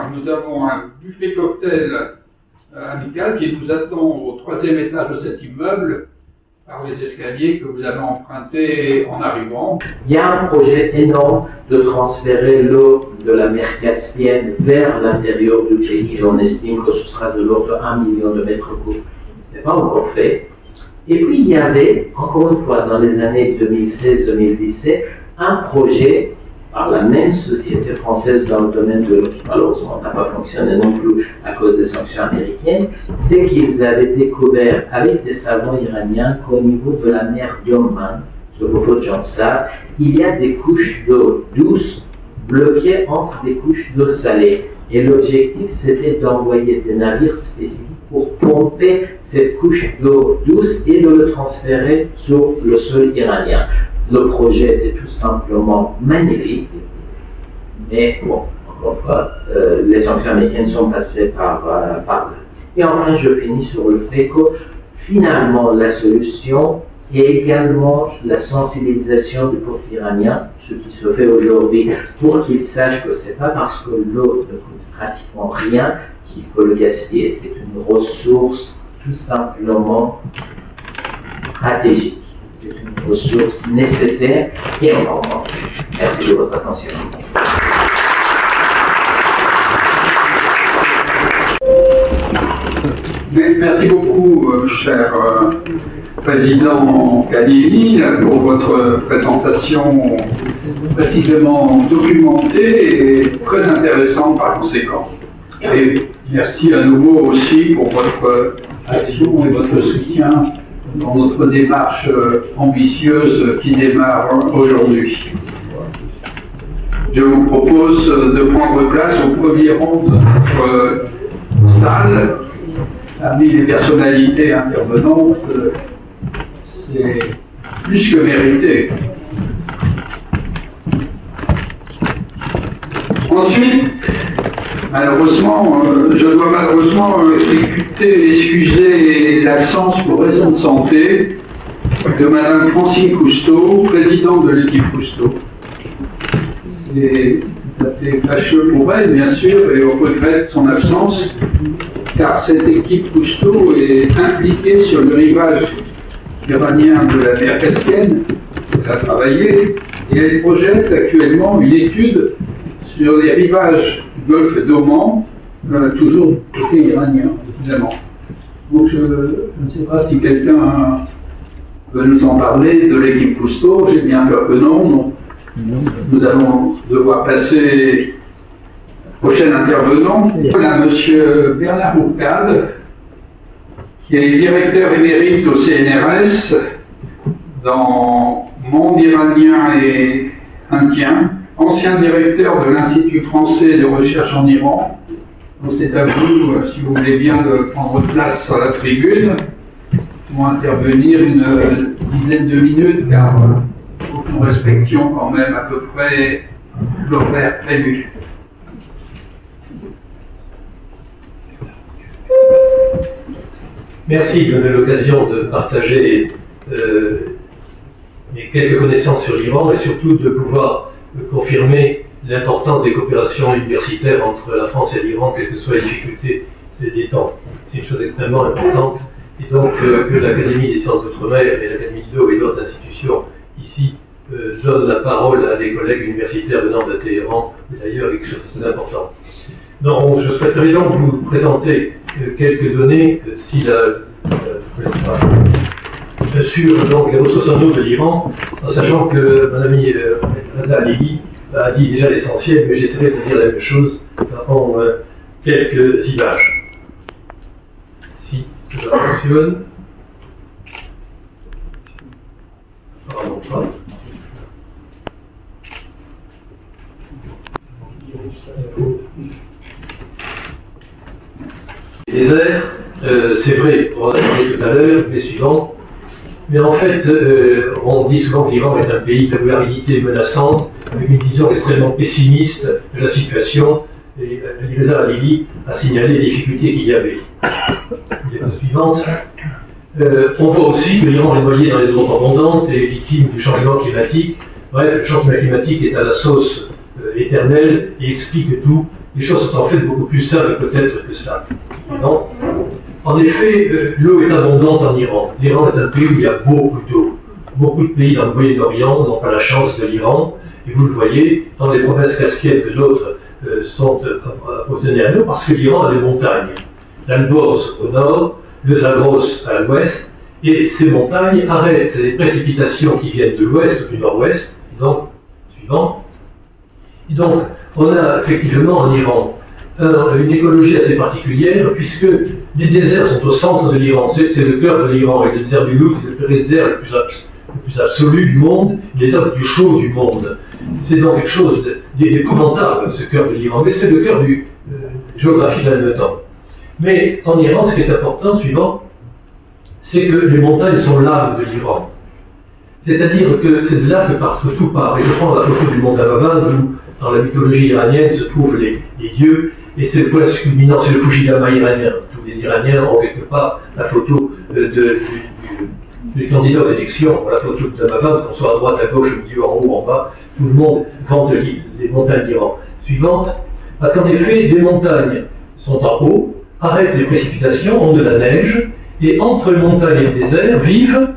soir, nous avons un buffet cocktail amical qui nous attend au 3e étage de cet immeuble par les escaliers que vous avez empruntés en arrivant. Il y a un projet énorme de transférer l'eau de la mer Caspienne vers l'intérieur du pays. On estime que ce sera de l'ordre de 1 million de mètres cubes. Ce n'est pas encore fait. Et puis il y avait, encore une fois, dans les années 2016-2017, un projet par la même société française dans le domaine de l'eau, qui malheureusement n'a pas fonctionné non plus à cause des sanctions américaines, c'est qu'ils avaient découvert avec des savants iraniens qu'au niveau de la mer d'Oman, sur beaucoup de gens le savent, il y a des couches d'eau douce bloquées entre des couches d'eau salée. Et l'objectif, c'était d'envoyer des navires spécifiques pour pomper cette couche d'eau douce et de le transférer sur le sol iranien. Le projet est tout simplement magnifique, mais bon, encore une fois, les sanctions américaines sont passées par là. Et enfin, je finis sur le fait que finalement, la solution est également la sensibilisation du peuple iranien, ce qui se fait aujourd'hui, pour qu'ils sachent que c'est pas parce que l'eau ne coûte pratiquement rien qu'il faut le gaspiller. C'est une ressource tout simplement stratégique. C'est une ressource nécessaire et importante. Merci de votre attention. Merci beaucoup, cher Président Khalili, pour votre présentation précisément documentée et très intéressante par conséquent. Et merci à nouveau aussi pour votre action et votre soutien dans notre démarche ambitieuse qui démarre aujourd'hui. Je vous propose de prendre place au premier rang de notre salle. Parmi les personnalités intervenantes, c'est plus que mérité. Ensuite, malheureusement, je dois malheureusement excuser l'absence pour raison de santé de Madame Francine Cousteau, présidente de l'équipe Cousteau. C'est tout à fait fâcheux pour elle, bien sûr, et on regrette son absence, car cette équipe Cousteau est impliquée sur le rivage iranien de la mer Caspienne. Elle a travaillé et elle projette actuellement une étude sur les rivages du golfe d'Oman, toujours côté iranien, évidemment. Donc je ne sais pas si quelqu'un veut nous en parler de l'équipe Cousteau. J'ai bien peur que non. Donc, nous allons devoir passer au prochain intervenant. Voilà M. Bernard Mourcade, qui est directeur émérite au CNRS dans Monde iranien et indien, ancien directeur de l'Institut français de recherche en Iran. Donc c'est à vous, si vous voulez bien, de prendre place sur la tribune pour intervenir une dizaine de minutes, car il faut que nous respections quand même à peu près l'horaire prévu. Merci de me donner l'occasion de partager mes quelques connaissances sur l'Iran et surtout de pouvoir confirmer l'importance des coopérations universitaires entre la France et l'Iran, quelles que soient les difficultés des temps. C'est une chose extrêmement importante. Et donc que l'Académie des sciences d'outre-mer et l'Académie de l'eau et d'autres institutions ici donnent la parole à des collègues universitaires venant de Téhéran et d'ailleurs quelque chose de très important. Donc, je souhaiterais donc vous présenter quelques données sur donc, les ressources en eau de l'Iran, en sachant que mon ami Reza Alili a dit déjà l'essentiel, mais j'essaierai de dire la même chose en quelques images. Si cela fonctionne. Pardon, pas. Les airs, c'est vrai, on en a parlé tout à l'heure, les suivants, mais en fait, on dit souvent que l'Iran est un pays de gouvernabilité menaçante, avec une vision extrêmement pessimiste de la situation, et Reza Alili a signalé les difficultés qu'il y avait. Les suivantes. On voit aussi que l'Iran est noyé dans les eaux abondantes et victime du changement climatique. Bref, le changement climatique est à la sauce éternelle et explique tout, les choses sont en fait beaucoup plus simples peut-être que cela. Non. En effet, l'eau est abondante en Iran. L'Iran est un pays où il y a beaucoup d'eau. Beaucoup de pays dans le Moyen-Orient n'ont pas la chance de l'Iran, et vous le voyez, dans les provinces caspiennes que d'autres sont approvisionnés à l'eau, parce que l'Iran a des montagnes. L'Alborz au nord, le Zagros à l'ouest, et ces montagnes arrêtent les précipitations qui viennent de l'ouest ou du nord-ouest, donc, suivant. Et donc, on a effectivement en Iran une écologie assez particulière, puisque les déserts sont au centre de l'Iran, c'est le cœur de l'Iran, et le désert du Lut est le désert le plus absolu du monde, les zones du chaud du monde. C'est donc quelque chose d'épouvantable, ce cœur de l'Iran, mais c'est le cœur du géographique en même temps. Mais en Iran, ce qui est important, suivant, c'est que les montagnes sont l'âme de l'Iran. C'est-à-dire que c'est de là que tout part. Et je prends la photo du mont Damavand, où dans la mythologie iranienne se trouvent les dieux, et c'est le point culminant, c'est le Fujiyama iranien. Tous les Iraniens ont quelque part la photo des candidats aux élections, la photo de Damavand, qu'on soit à droite, à gauche, au milieu, en haut, en bas, tout le monde vante les montagnes d'Iran. Suivante, parce qu'en effet, les montagnes sont en haut, arrêtent les précipitations, ont de la neige, et entre les montagnes et le désert vivent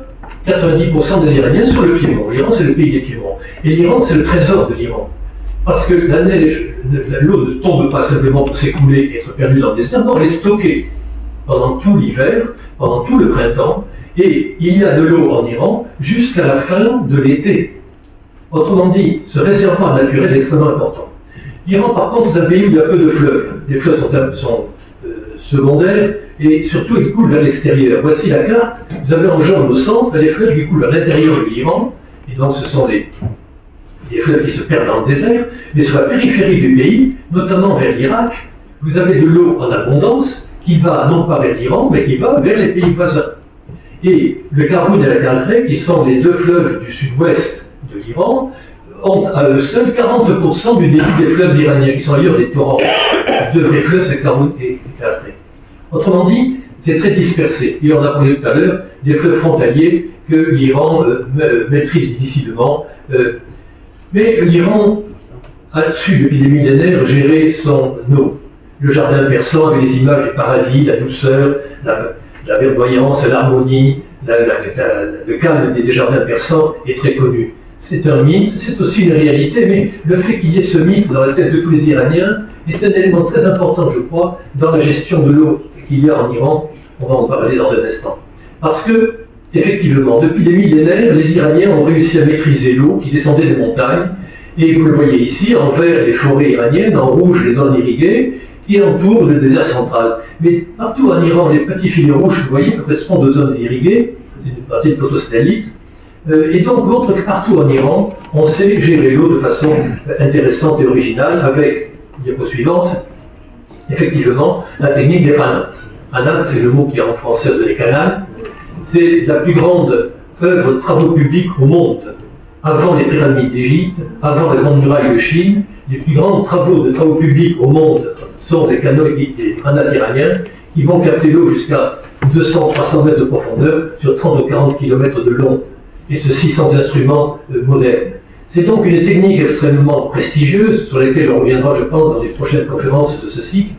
90% des Iraniens sur le Piémont. L'Iran, c'est le pays des Piémonts. Et l'Iran, c'est le trésor de l'Iran. Parce que la neige, l'eau ne tombe pas simplement pour s'écouler et être perdue dans le désert, non, elle est stockée pendant tout l'hiver, pendant tout le printemps, et il y a de l'eau en Iran jusqu'à la fin de l'été. Autrement dit, ce réservoir naturel est extrêmement important. L'Iran, par contre, est un pays où il y a peu de fleuves. Les fleuves sont secondaires, et surtout ils coulent vers l'extérieur. Voici la carte, vous avez en jaune au centre les fleuves qui coulent vers l'intérieur de l'Iran, et donc ce sont des fleuves qui se perdent dans le désert, mais sur la périphérie du pays, notamment vers l'Irak, vous avez de l'eau en abondance qui va non pas vers l'Iran, mais qui va vers les pays voisins. Et le Karoun et la Kalré, qui sont les deux fleuves du sud-ouest de l'Iran, ont à eux seuls 40% du débit des fleuves iraniens, qui sont ailleurs des torrents. Deux vrais fleuves, c'est Karoun et Kalré. Autrement dit, c'est très dispersé. Et on a parlé tout à l'heure des fleuves frontaliers que l'Iran maîtrise difficilement. Mais l'Iran a su, depuis des millénaires, gérer son eau. Le jardin persan avec les images du paradis, la douceur, la verdoyance, l'harmonie, le calme des jardins persans est très connu. C'est un mythe, c'est aussi une réalité, mais le fait qu'il y ait ce mythe dans la tête de tous les Iraniens est un élément très important, je crois, dans la gestion de l'eau qu'il y a en Iran. On va en parler dans un instant. Parce que, effectivement, depuis des millénaires, les Iraniens ont réussi à maîtriser l'eau qui descendait des montagnes, et vous le voyez ici, en vert les forêts iraniennes, en rouge les zones irriguées, qui entourent le désert central. Mais partout en Iran, les petits filets rouges, vous voyez, correspondent aux zones irriguées, c'est une partie de photosatellite, et donc montre que partout en Iran, on sait gérer l'eau de façon intéressante et originale, avec, diapo suivante, effectivement, la technique des ranats. Ranat, c'est le mot qui est en français donné canal. C'est la plus grande œuvre de travaux publics au monde. Avant les pyramides d'Égypte, avant la Grande Muraille de Chine, les plus grands travaux publics au monde sont des canaux et des ranats iraniens qui vont capter l'eau jusqu'à 200-300 mètres de profondeur sur 30 ou 40 km de long, et ceci sans instruments modernes. C'est donc une technique extrêmement prestigieuse sur laquelle on reviendra, je pense, dans les prochaines conférences de ce cycle,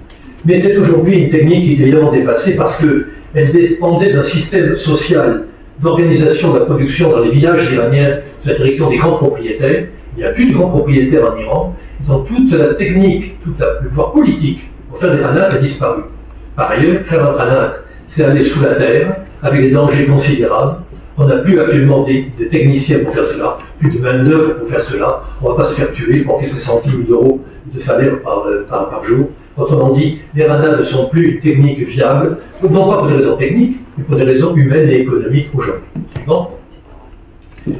mais c'est aujourd'hui une technique qui est évidemment dépassée parce qu'elle dépendait d'un système social d'organisation de la production dans les villages iraniens sous la direction des grands propriétaires. Il n'y a plus de grands propriétaires en Iran, donc toute la technique, tout le pouvoir politique pour faire des ranats a disparu. Par ailleurs, faire un ranat, c'est aller sous la terre avec des dangers considérables. On n'a plus actuellement des techniciens pour faire cela, plus de main-d'œuvre pour faire cela. On ne va pas se faire tuer pour quelques centimes d'euros de salaire par jour. Autrement dit, les ranats ne sont plus une technique viable, non pas pour des raisons techniques, mais pour des raisons humaines et économiques aujourd'hui. Bon.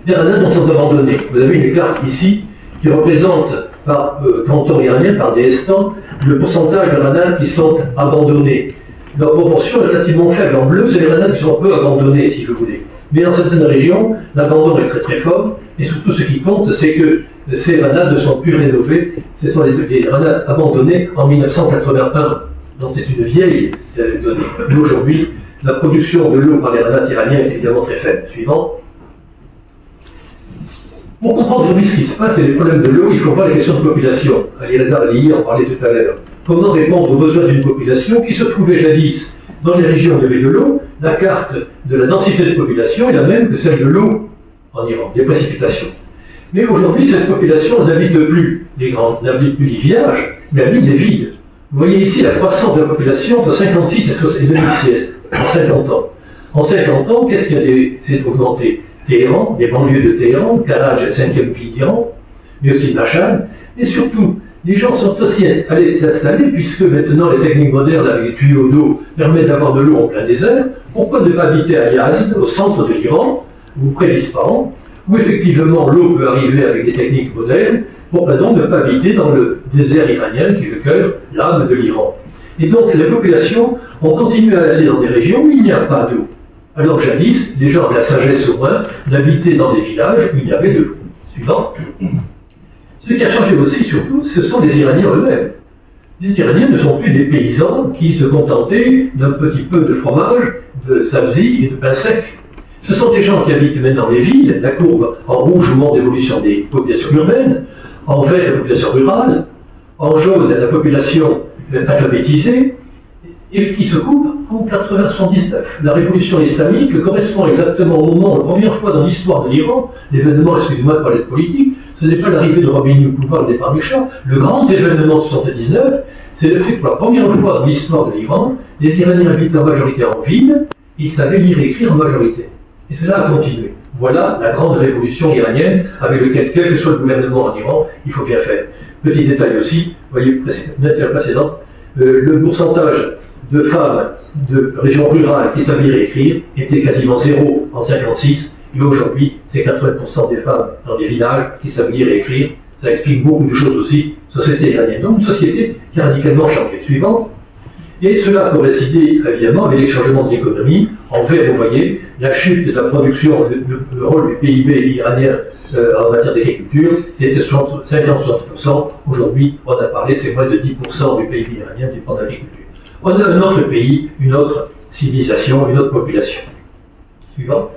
Les ranats sont abandonnés. Vous avez une carte ici qui représente par canton iranien, par des estans, le pourcentage de ranats qui sont abandonnés. Leur proportion est relativement faible. En bleu, c'est les ranats qui sont un peu abandonnés, si vous voulez. Mais dans certaines régions, l'abandon est très très fort, et surtout ce qui compte, c'est que ces ranats ne sont plus rénovés. Ce sont les ranats abandonnés en 1981. Donc c'est une vieille donnée. Mais aujourd'hui, la production de l'eau par les ranats iraniens est évidemment très faible. Suivant. Pour comprendre aujourd'hui ce qui se passe et les problèmes de l'eau, il faut voir les questions de population. Alireza Aliyi en parlait tout à l'heure. Comment répondre aux besoins d'une population qui se trouvait jadis dans les régions où il y avait de l'eau? La carte de la densité de population est la même que celle de l'eau en Iran, des précipitations. Mais aujourd'hui, cette population n'habite plus les villages, mais habite des villes. Vous voyez ici la croissance de la population entre 56 et 2007, en 50 ans. En 50 ans, qu'est-ce qui s'est augmenté? Téhéran, les banlieues de Téhéran, Karaj, la 5e ville d'Iran, mais aussi Machhad, et surtout, les gens sont aussi allés s'installer, puisque maintenant les techniques modernes avec les tuyaux d'eau permettent d'avoir de l'eau en plein désert. Pourquoi ne pas habiter à Yazd, au centre de l'Iran, ou près d'Ispahan, où effectivement l'eau peut arriver avec des techniques modernes? Pourquoi donc ne pas habiter dans le désert iranien qui est le cœur, l'âme de l'Iran? Et donc les populations ont continué à aller dans des régions où il n'y a pas d'eau. Alors jadis, les gens de la sagesse au moins, d'habiter dans des villages où il y avait de l'eau. Suivant. Ce qui a changé aussi, surtout, ce sont les Iraniens eux-mêmes. Les Iraniens ne sont plus des paysans qui se contentaient d'un petit peu de fromage, de sabzi et de pain sec. Ce sont des gens qui habitent maintenant les villes, la courbe en rouge montre l'évolution des populations urbaines, en vert la population rurale, en jaune la population alphabétisée, et qui se coupe en 1979. La révolution islamique correspond exactement au moment, la première fois dans l'histoire de l'Iran, l'événement, excusez-moi de parler de politique, ce n'est pas l'arrivée de Khomeini au pouvoir, le départ du Shah. Le grand événement de 1979, c'est le fait que pour la première fois dans l'histoire de l'Iran, les Iraniens habitent en majorité en ville, et ils savaient lire et écrire en majorité. Et cela a continué. Voilà la grande révolution iranienne, avec laquelle, quel que soit le gouvernement en Iran, il faut bien faire. Petit détail aussi, vous voyez, la précédente, le pourcentage de femmes de régions rurales qui savent lire et écrire était quasiment zéro en 1956, et aujourd'hui, c'est 80% des femmes dans des villages qui savent lire et écrire. Ça explique beaucoup de choses aussi, société iranienne. Donc, une société qui a radicalement changé. Suivante. Et cela a coïncidé, évidemment, avec les changements de l'économie. En vert, vous voyez, la chute de la production, le rôle du PIB iranien en matière d'agriculture, c'était 50-60%. Aujourd'hui, on a parlé, c'est moins de 10% du PIB iranien dépend de l'agriculture. On a un autre pays, une autre civilisation, une autre population. Suivant.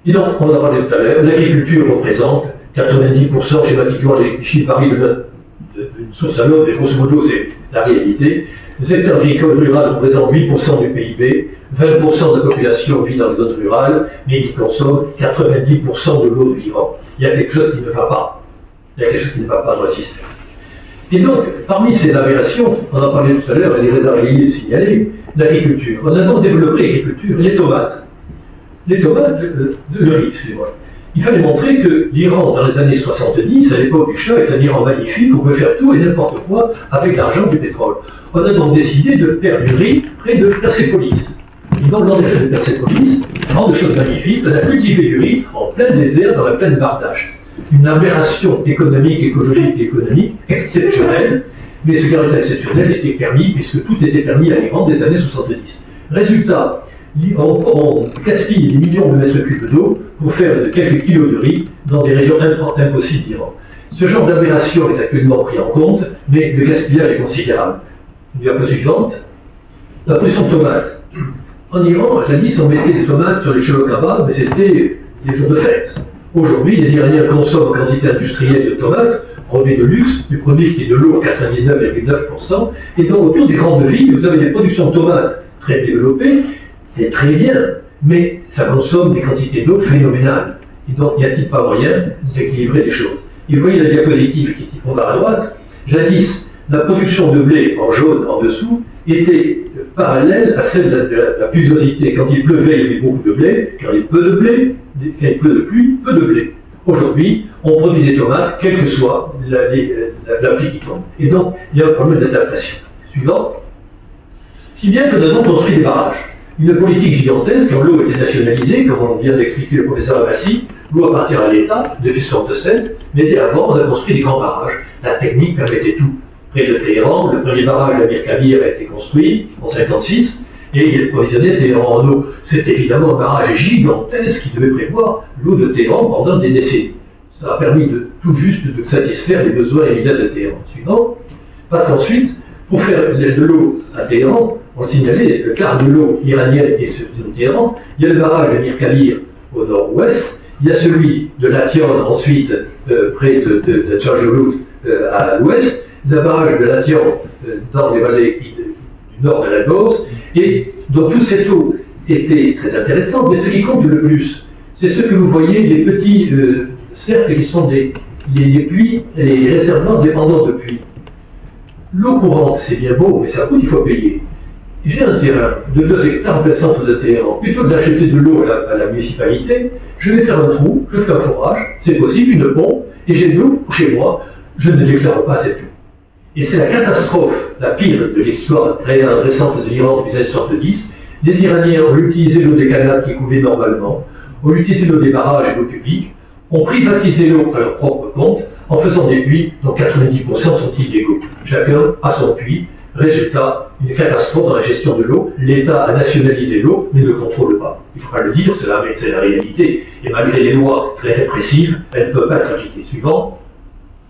Et donc, on en a parlé tout à l'heure, l'agriculture représente 90%, schématiquement, les chiffres varient d'une source à l'autre, mais grosso modo, c'est la réalité. Le secteur agricole rural représente 8% du PIB, 20% de la population vit dans les zones rurales, mais il consomme 90% de l'eau de l'Iran. Il y a quelque chose qui ne va pas. Il y a quelque chose qui ne va pas dans le système. Et donc, parmi ces aberrations, on en parlait tout à l'heure, et les réserves de signaler, l'agriculture. On a donc développé l'agriculture, les tomates. Le riz, excusez-moi. Il fallait montrer que l'Iran, dans les années 70, à l'époque du Shah, est un Iran magnifique, où on pouvait faire tout et n'importe quoi avec l'argent du pétrole. On a donc décidé de faire du riz près de Persépolis. Et dans le nord-est de Persépolis, grande chose magnifique, on a cultivé du riz en plein désert, dans la plaine d'Ardache. Une aberration économique, écologique et économique exceptionnelle, mais ce caractère exceptionnel était permis, puisque tout était permis à l'Iran des années 70. Résultat, on gaspille des millions de mètres cubes d'eau pour faire quelques kilos de riz dans des régions impossibles d'Iran. Ce genre d'aberration est actuellement pris en compte, mais le gaspillage est considérable. Diapo suivante. La production de tomates. En Iran, jadis, on mettait des tomates sur les cholokabas, mais c'était des jours de fête. Aujourd'hui, les Iraniens consomment en quantité industrielle de tomates, produits de luxe, du produit qui est de l'eau à 99,9%, et donc autour des grandes villes, vous avez des productions de tomates très développées, c'est très bien, mais ça consomme des quantités d'eau phénoménales. Et donc, n'y a-t-il pas moyen d'équilibrer les choses? Et vous voyez la diapositive qui est en bas à droite. Jadis, la production de blé en jaune en dessous était parallèle à celle de la pluviosité. Quand il pleuvait, il y avait beaucoup de blé. Quand il y a peu de blé, quand il pleut de pluie, peu de blé. Aujourd'hui, on produit des tomates, quelle que soit la pluie qui tombe. Et donc, il y a un problème d'adaptation. Suivant. Si bien que nous avons construit des barrages. Une politique gigantesque, quand l'eau était nationalisée, comme on vient d'expliquer le professeur Amassi, l'eau appartient à l'État depuis 1967, mais avant, on a construit des grands barrages. La technique permettait tout. Près de Téhéran, le premier barrage d'Amir Kabir a été construit en 1956, et il provisionnait Téhéran en eau. C'est évidemment un barrage gigantesque qui devait prévoir l'eau de Téhéran pendant des décennies. Ça a permis de tout juste de satisfaire les besoins immédiats de Téhéran. Suivant, passe ensuite, pour faire de l'eau à Téhéran, on signalait le quart de l'eau iranienne et de Téhéran, il y a le barrage d'Amir Kabir au nord-ouest, Il y a celui de Lation, ensuite, près de Tcharjolut, à l'ouest, le barrage de Lation dans les vallées du nord de l'Albos, et donc toute cette eau était très intéressante, mais ce qui compte le plus, c'est ce que vous voyez, les petits cercles qui sont les puits, les réservoirs dépendants de puits. L'eau courante, c'est bien beau, mais ça coûte, il faut payer. J'ai un terrain de 2 hectares en plein centre de Téhéran. Plutôt que d'acheter de l'eau à la municipalité, je vais faire un trou, je fais un forage, c'est possible, une pompe, et j'ai de l'eau chez moi, je ne déclare pas cette eau. Et c'est la catastrophe, la pire de l'histoire récente de l'Iran depuis les années 70. Les Iraniens ont utilisé l'eau des canaux qui coulaient normalement, ont utilisé l'eau des barrages et l'eau publique, ont privatisé l'eau à leur propre compte en faisant des puits dont 90% sont illégaux. Chacun a son puits. Résultat, une catastrophe dans la gestion de l'eau. L'État a nationalisé l'eau, mais ne contrôle pas. Il ne faut pas le dire, c'est la réalité. Et malgré les lois très répressives, elles ne peuvent pas être appliquées. Suivant.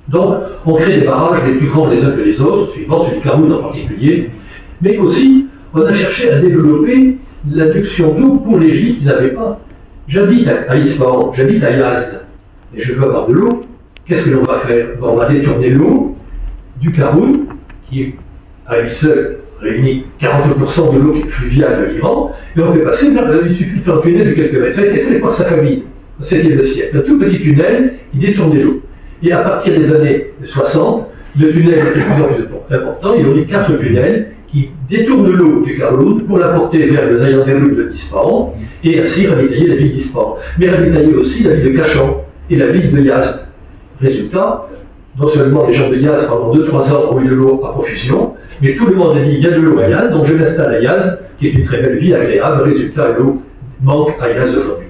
Donc, on crée des barrages les plus grands les uns que les autres, suivant celui de Karoun en particulier. Mais aussi, on a cherché à développer l'induction d'eau pour les Juifs qui n'avaient pas. J'habite à Isfahan, j'habite à Yazd, et je veux avoir de l'eau. Qu'est-ce que l'on va faire? On va détourner l'eau du Karoun, qui est à lui seul réunit 40% de l'eau fluviale de l'Iran, et on fait passer il suffit de faire un tunnel de quelques mètres. Ça a été fait par Safavid, au XVIe siècle. Un tout petit tunnel qui détournait l'eau. Et à partir des années 60, le tunnel était de plus en plus important. Il y a eu 4 tunnels qui détournent l'eau du Karoun pour la porter vers le Zayanderlouk de Isfahan, et ainsi ravitailler la ville d'Isfahan. Mais ravitailler aussi la ville de Kashan et la ville de Yazd. Résultat, non seulement les gens de Yazd pendant 2-3 ans ont eu de l'eau à profusion, mais tout le monde a dit il y a de l'eau à Yazd, donc je m'installe à Yazd, qui est une très belle ville agréable. Résultat, l'eau manque à Yazd aujourd'hui.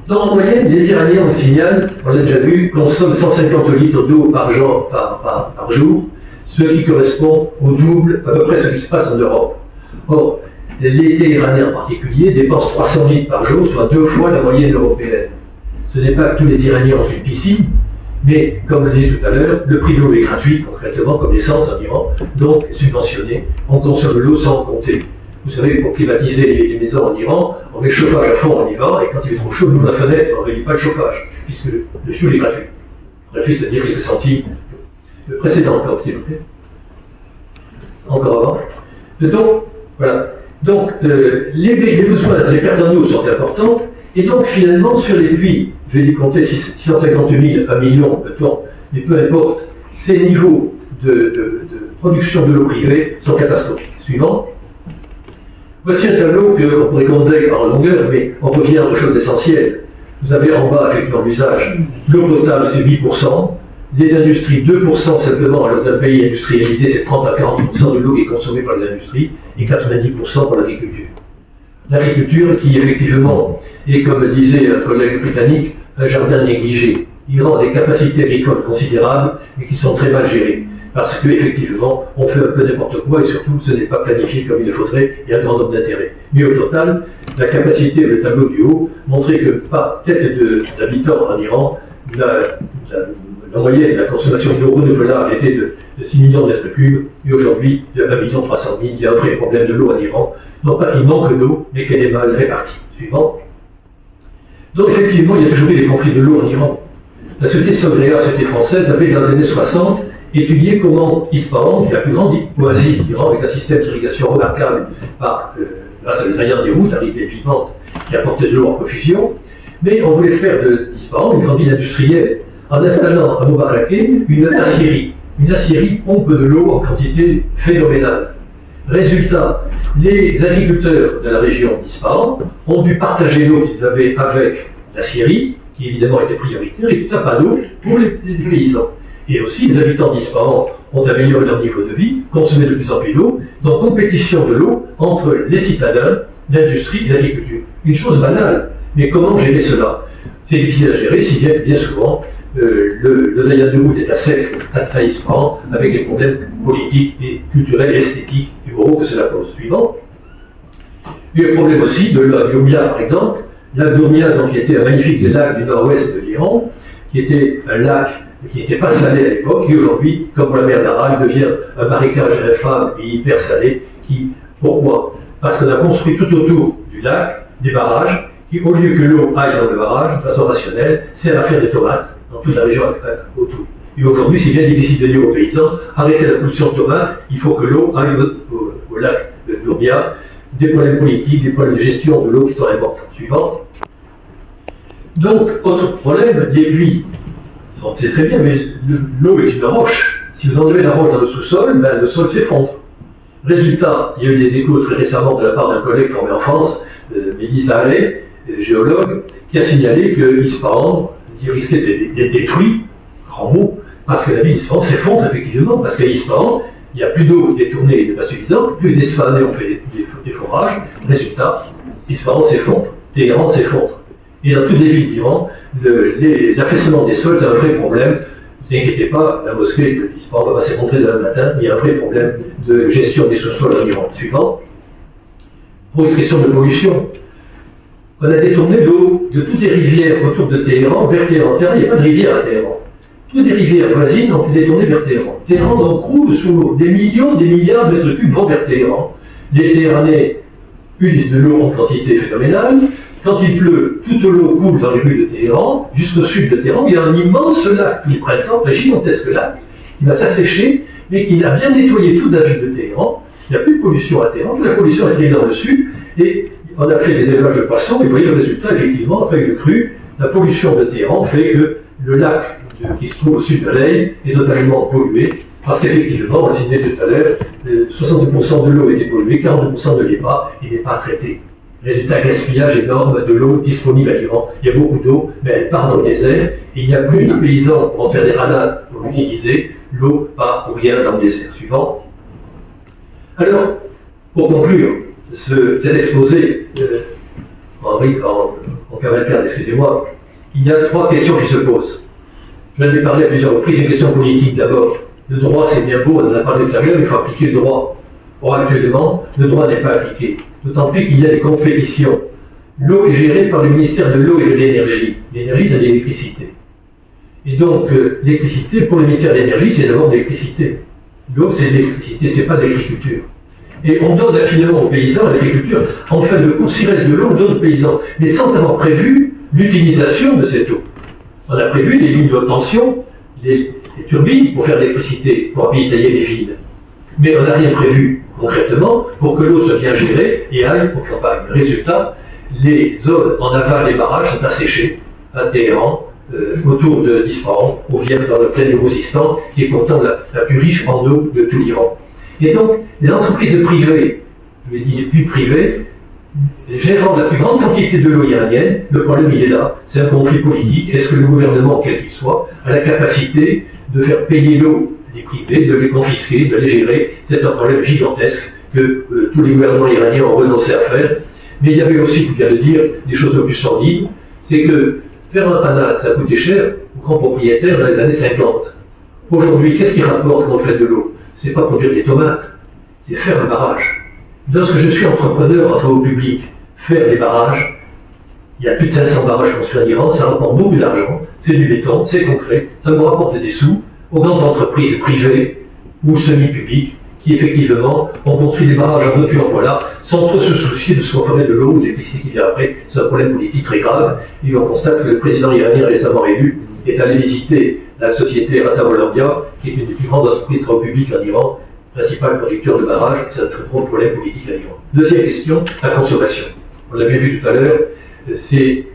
En moyenne, les Iraniens, on signale, on l'a déjà vu, consomment 150 litres d'eau par jour, ce qui correspond au double, à peu près ce qui se passe en Europe. Or, les Iraniens en particulier dépensent 300 litres par jour, soit 2 fois la moyenne européenne. Ce n'est pas que tous les Iraniens ont une piscine, mais, comme je le disais tout à l'heure, le prix de l'eau est gratuit, concrètement, comme l'essence en Iran, donc subventionné. On consomme de l'eau sans compter. Vous savez, pour climatiser les maisons en Iran, on met le chauffage à fond en hiver, et quand il est trop chaud, on ouvre la fenêtre, on ne réduit pas le chauffage, puisque le fioul est gratuit. Gratuit, c'est-à-dire quelques centimes. Le précédent encore, s'il vous plaît. Encore avant. Donc, voilà. Donc, les besoins, les pertes en eau sont importantes, et donc, finalement, sur les puits, je vais les compter 650 000, 1 million, peut-on, mais peu importe, ces niveaux de production de l'eau privée sont catastrophiques. Suivant. Voici un tableau qu'on pourrait compter en longueur, mais on revient aux choses essentielles. Vous avez en bas, effectivement, l'usage. L'eau potable, c'est 8%. Les industries, 2% simplement. Alors d'un pays industrialisé, c'est 30 à 40% de l'eau qui est consommée par les industries, et 90% pour l'agriculture. L'agriculture qui, effectivement, est, comme le disait un collègue britannique, un jardin négligé. L'Iran a des capacités agricoles considérables, et qui sont très mal gérées. Parce qu'effectivement, on fait un peu n'importe quoi, et surtout, ce n'est pas planifié comme il le faudrait, et un grand nombre d'intérêts. Mais au total, la capacité, le tableau du haut, montrait que par tête d'habitants en Iran, la moyenne de la consommation d'eau renouvelable était de 6 millions de mètres cubes, et aujourd'hui, de 1 300 000. Il y a un vrai problème de l'eau en Iran. Non pas qu'il manque d'eau, mais qu'elle est mal répartie. Suivant. Donc effectivement, il y a toujours eu des conflits de l'eau en Iran. La société Sogrea, la société française, avait dans les années 60 étudié comment Isfahan, qui est la plus grande oasis d'Iran, avec un système d'irrigation remarquable grâce à les ailleurs des routes, avec des vivantes qui apportaient de l'eau en profusion, mais on voulait faire d'Isfahan une grande ville industrielle en installant à Mobaraké une acierie pompe de l'eau en quantité phénoménale. Résultat, les agriculteurs de la région d'Isfahan ont dû partager l'eau qu'ils avaient avec l'acierie, qui évidemment était prioritaire, et tout un panneau pour les paysans. Et aussi, les habitants d'Isfahan ont amélioré leur niveau de vie, consommé de plus en plus d'eau, dans compétition de l'eau entre les citadins, l'industrie et l'agriculture. Une chose banale, mais comment gérer cela? C'est difficile à gérer, si bien souvent, le Zayanderlouk est à sec à Isfahan, avec les problèmes politiques et culturels, esthétiques et moraux que cela pose. Suivant. Il y a le problème aussi de la Urmia, par exemple. Lac d'Urmia, donc, qui était un magnifique lac du nord-ouest de l'Iran, qui était un lac qui n'était pas salé à l'époque, qui aujourd'hui, comme la mer d'Aral, devient un marécage infâme et hyper salé. Pourquoi? Parce qu'on a construit tout autour du lac des barrages qui, au lieu que l'eau aille dans le barrage, de façon rationnelle, sert à faire des tomates dans toute la région autour. Et aujourd'hui, c'est bien difficile de dire aux paysans, arrêtez la production de tomates, il faut que l'eau aille au lac de Dourbia. Des problèmes politiques, des problèmes de gestion de l'eau qui sont importants. Suivant. Donc, autre problème, les puits. C'est très bien, mais l'eau est une roche. Si vous enlevez la roche dans le sous-sol, ben, le sol s'effondre. Résultat, il y a eu des échos très récemment de la part d'un collègue formé en France, Mélissa Allais, géologue, qui a signalé que Ispahan risquait d'être détruit, grand mot, parce que la ville d'Ispahan s'effondre effectivement, parce qu'à Ispahan, il n'y a plus d'eau détournée de pas suffisante, plus les Ispahanais ont fait des forages, résultat, Ispahan s'effondre, Téhéran s'effondre. Et dans toutes les villes d'Iran, l'affaissement des sols est un vrai problème. Ne vous inquiétez pas, la mosquée de l'Ispahan ne va pas s'effondrer demain matin, il y a un vrai problème de gestion des sous-sols en Iran. Suivant. Pour une question de pollution, on a détourné l'eau de toutes les rivières autour de Téhéran vers Téhéran. Téhéran, il n'y a pas de rivière à Téhéran. Toutes les rivières voisines ont été détournées vers Téhéran. Téhéran donc croule sous l'eau. Des millions, des milliards de mètres cubes vont vers Téhéran. Les Téhéranais utilisent de l'eau en quantité phénoménale. Quand il pleut, toute l'eau coule dans les rues de Téhéran, jusqu'au sud de Téhéran. Il y a un immense lac tous les printemps, un gigantesque lac, qui va s'assécher, mais qui a bien nettoyé toute la ville de Téhéran. Il n'y a plus de pollution à Téhéran. Toute la pollution est allée dans le sud. Et on a fait des élevages de poissons. Et vous voyez le résultat, effectivement, avec le cru, la pollution de Téhéran fait que le lac qui se trouve au sud de l'Aïe est totalement pollué, parce qu'effectivement, on le disait tout à l'heure, 62% de l'eau est polluée, 42% ne l'est pas, et n'est pas traitée. Résultat, gaspillage énorme de l'eau disponible à l'Iran. Il y a beaucoup d'eau, mais elle part dans le désert, et il n'y a plus de paysans pour en faire des radades pour l'utiliser. L'eau part pour rien dans le désert. Suivant. Alors, pour conclure cet exposé en cavalcade, excusez-moi, il y a trois questions qui se posent. Je viens de parler à plusieurs reprises, une question politique d'abord. Le droit, c'est bien beau, on en a parlé tout à l'heure, il faut appliquer le droit. Or, actuellement, le droit n'est pas appliqué. D'autant plus qu'il y a des compétitions. L'eau est gérée par le ministère de l'eau et de l'énergie. L'énergie, c'est l'électricité. Et donc, l'électricité, pour le ministère de l'énergie, c'est d'abord de l'électricité. L'eau, c'est de l'électricité, c'est pas de l'agriculture. Et on donne finalement aux paysans à l'agriculture. En fin de compte, s'il reste de l'eau, on donne aux paysans, mais sans avoir prévu l'utilisation de cette eau. On a prévu les lignes de haute tension, les turbines pour faire de l'électricité, pour ravitailler les villes. Mais on n'a rien prévu concrètement pour que l'eau soit bien gérée et aille aux campagnes. Résultat, les zones en aval des barrages sont asséchées à Téhéran, autour d'Ispahan, ou bien dans le plaine du Khuzestan, qui est pourtant la plus riche en eau de tout l'Iran. Et donc, les entreprises privées, je vais dire plus privées, gérant la plus grande quantité de l'eau iranienne, le problème il est là, c'est un conflit politique. Est-ce que le gouvernement, quel qu'il soit, a la capacité de faire payer l'eau des privés, de les confisquer, de les gérer? C'est un problème gigantesque que tous les gouvernements iraniens ont renoncé à faire. Mais il y avait aussi, il faut bien le dire, des choses plus sordides, c'est que faire un panade, ça coûtait cher aux grands propriétaires dans les années 50. Aujourd'hui, qu'est-ce qui rapporte quand on fait de l'eau? C'est pas produire des tomates, c'est faire un barrage. Lorsque je suis entrepreneur en travaux publics, faire des barrages, il y a plus de 500 barrages construits en Iran, ça rapporte beaucoup d'argent, c'est du béton, c'est concret, ça me rapporte des sous aux grandes entreprises privées ou semi-publiques qui effectivement ont construit des barrages en voiture, voilà, sans trop se soucier de ce qu'on ferait de l'eau ou de l'électricité qui vient après. C'est un problème politique très grave, et on constate que le président iranien récemment élu est allé visiter la société Rata Hollandia, qui est une des plus grandes entreprises de travaux publics en Iran, principal producteur de barrages, c'est un très gros problème politique à l'Iran. Deuxième question, la consommation. On l'a bien vu tout à l'heure, c'est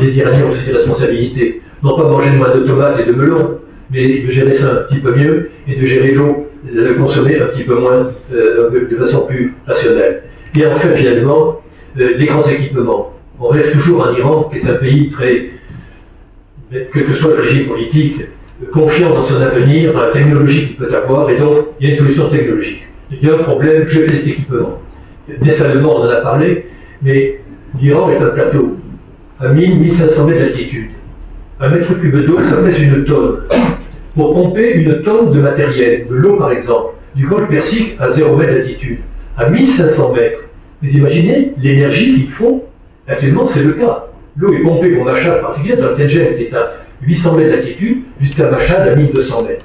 les Iraniens ont aussi des responsabilités. Non pas manger moins de tomates et de melons, mais de gérer ça un petit peu mieux et de gérer l'eau, de la consommer un petit peu moins, de façon plus rationnelle. Et enfin, finalement, les grands équipements. On rêve toujours en Iran, qui est un pays très, quel que soit le régime politique, confiant dans son avenir, dans la technologie qu'il peut avoir, et donc il y a une solution technologique. Il y a un problème, je fais des équipements. Dessalement, on en a parlé, mais l'Iran est un plateau, à 1000-1500 mètres d'altitude. Un mètre cube d'eau, ça pèse une tonne. Pour pomper une tonne de matériel, de l'eau par exemple, du golfe Persique à 0 mètre d'altitude, à 1500 mètres, vous imaginez l'énergie qu'il faut? Actuellement, c'est le cas. L'eau est pompée pour Machhad, particulièrement dans le Tenjem, qui est à 800 mètres d'altitude, jusqu'à Machhad à 1200 mètres.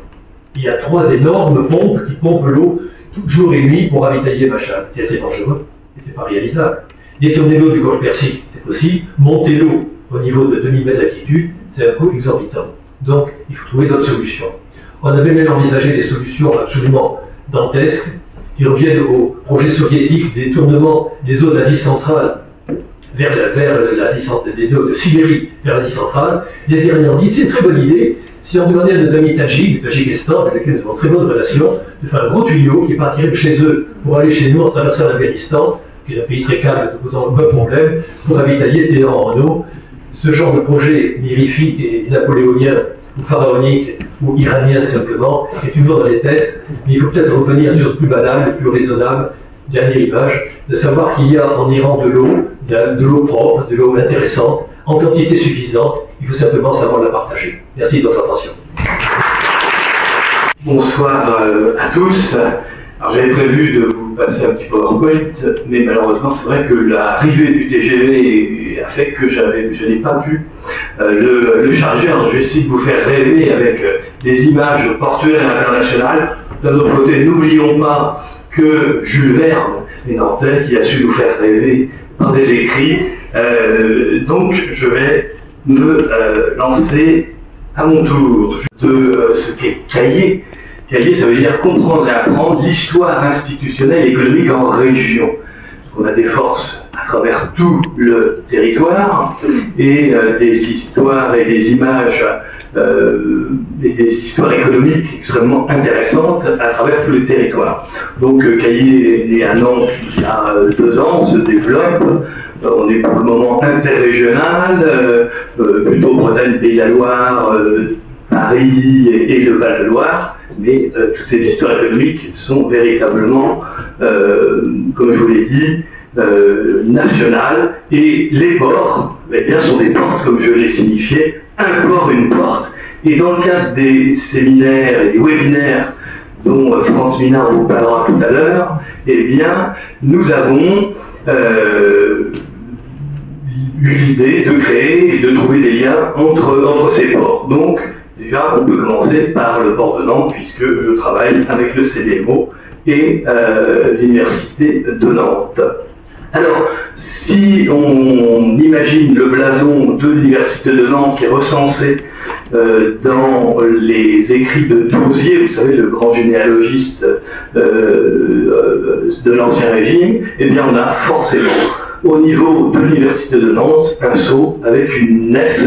Il y a 3 énormes pompes qui pompent l'eau tout jour et nuit pour ravitailler Machhad. C'est très dangereux, et c'est pas réalisable. Détourner l'eau du golfe Persique, c'est possible. Monter l'eau au niveau de 2000 mètres d'altitude, c'est un coût exorbitant. Donc, il faut trouver d'autres solutions. On avait même envisagé des solutions absolument dantesques qui reviennent au projet soviétique de détournement des eaux d'Asie centrale vers des eaux de Sibérie vers l'Asie centrale. Les Iraniens ont dit c'est une très bonne idée. Si on demandait à nos amis Tadjiks, Tadjikistan, avec lesquels nous avons très bonne relation, de faire un gros tuyau qui partirait de chez eux pour aller chez nous en traversant l'Afghanistan, qui est un pays très calme, ne posant aucun problème, pour ravitailler Téhéran en eau. Ce genre de projet mirifique et napoléonien ou pharaonique ou iranien simplement est une dans les têtes, mais il faut peut-être revenir à une chose plus banale, plus raisonnable, dernière image, de savoir qu'il y a en Iran de l'eau propre, de l'eau intéressante, en quantité suffisante, il faut simplement savoir la partager. Merci de votre attention. Bonsoir à tous. Alors j'avais prévu de vous passer un petit PowerPoint, mais malheureusement c'est vrai que l'arrivée du TGV a fait que je n'ai pas pu le charger. Alors je vais essayer de vous faire rêver avec des images portuaires internationales. D'un autre côté, n'oublions pas que Jules Verne est nantais qui a su nous faire rêver par des écrits. Donc je vais me lancer à mon tour de ce qu'est Cahiers. Cahiers, ça veut dire comprendre et apprendre l'histoire institutionnelle et économique en région. On a des forces à travers tout le territoire et des histoires et des images et des histoires économiques extrêmement intéressantes à travers tout le territoire. Donc Cahiers est né à Nantes il y a 2 ans, se développe. On est pour le moment interrégional, plutôt Bretagne, Pays de la Loire, Paris et le Val-de-Loire, mais toutes ces histoires économiques sont véritablement, comme je vous l'ai dit, nationales, et les ports, eh bien, sont des portes, comme je l'ai signifié, un port, une porte, et dans le cadre des séminaires et des webinaires dont France Minard vous parlera tout à l'heure, eh bien, nous avons eu l'idée de créer et de trouver des liens entre ces ports. Donc, déjà, on peut commencer par le port de Nantes, puisque je travaille avec le CDMO et l'Université de Nantes. Alors, si on imagine le blason de l'Université de Nantes qui est recensé dans les écrits de Douzier, vous savez, le grand généalogiste de l'Ancien Régime, eh bien, on a forcément, au niveau de l'Université de Nantes, un sceau avec une nef